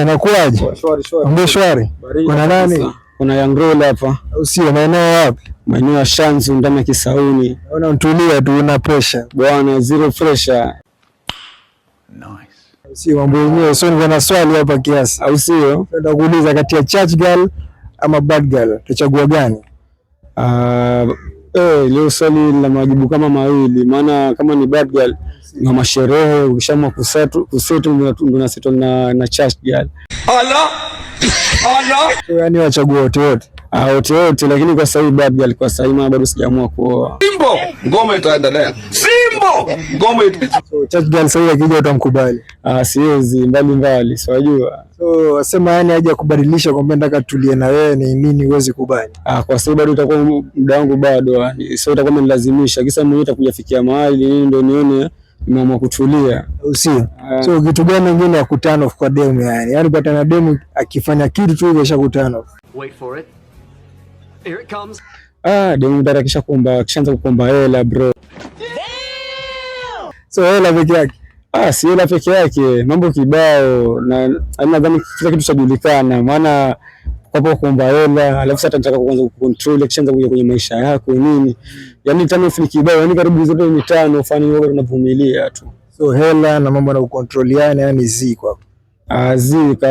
Nakuaje? Shwari shwari. Kuna nani? Kuna Yangrola hapa. Au sio? Maeneo wapi? Maeneo ya Shanzu ndani ya Kisauni. Naona mtulia tu, una pressure. Bwana, zero pressure. Nice. Sio mambo yenyewe, sio nina swali hapa kiasi. Au sio? Nataka kuuliza kati ya church girl ama bad girl, utachagua gani? Leo swali la majibu kama mawili, maana kama ni bad girl na masherehe ukishamwa kusetu ndio unasettle na church girl. Allah. Yaani wachagua wote wote, lakini kwa sasa bad girl kwa sasa bado sijaamua kuoa. Simbo ngoma itaendelea. Simbo ngoma so church girl sasa akija utamkubali? Siwezi mbali siwajua. So wasema yani haja kubadilisha kwamba nataka tulie na wewe ni nini uwezi kubali? Kwa sababu bado itakuwa muda wangu bado yani. Sio itakuwa mnilazimisha. Kisa mwenyewe itakuja fikia mahali nini ndio nione nimeamua kutulia. Sio. So kitu gani kingine ya kutana off kwa demu yani? Yaani pata na demu akifanya kitu tu hivyo shakutana off. Wait for it. Here it comes. Demu mtarakisha kuomba kishaanza kuomba hela bro. So hela peke yake? Si hela peke yake, mambo kibao na nadhani kila kitu chajulikana, maana kwa kuomba hela alafu sasa nataka kuanza kucontrol kishaanza kuja kwenye maisha yako nini. Yaani tano ni kibao, yani karibu zote ni tano fani wewe unavumilia tu. So hela na mambo na kucontrol yani zi kwako.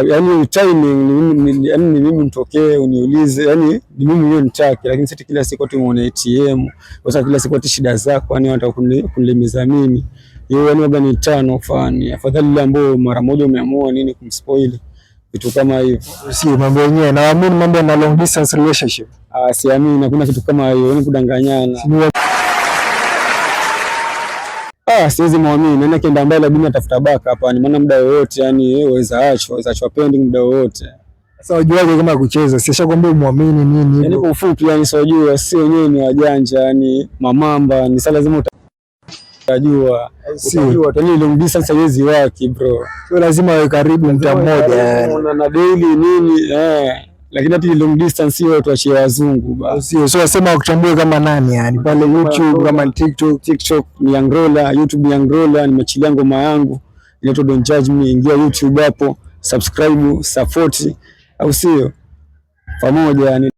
Yani timing yani ni mimi nitokee uniulize, yani ni mimi yeye nitake, lakini sisi kila siku tu muone ATM, kwa sababu kila siku ati shida zako yani wanataka kunilimiza mimi. Yeye yani labda ni tano fani, afadhali ile ambayo mara moja umeamua nini kumspoil vitu kama hivyo. Sio mambo yenyewe, naamini mambo na long distance relationship. Siamini hakuna kitu kama hiyo, ni kudanganyana. Siwezi muamini, nani kienda mbele labda atafuta baka hapa, ni maana muda wote yani waweza achwa pending muda wote. Sasa ujuaje kama kucheza? Sisha kwambia muamini nini? Yani kwa ufupi yani sijui si wenyewe ni wajanja yani mamamba, ni sasa lazima utajua. Utajua yani long distance haiwezi waki bro. So lazima wawe karibu mtu mmoja yani. Na daily nini lakini hata long distance sio tuachie wazungu basi. Sio so wasema wakuchambue kama nani yani pale YouTube kama TikTok ni Yangrola, YouTube ni Yangrola, nimechilia ngoma yangu inaitwa Don't Judge Me, ingia YouTube hapo, subscribe, support au sio? Pamoja yani.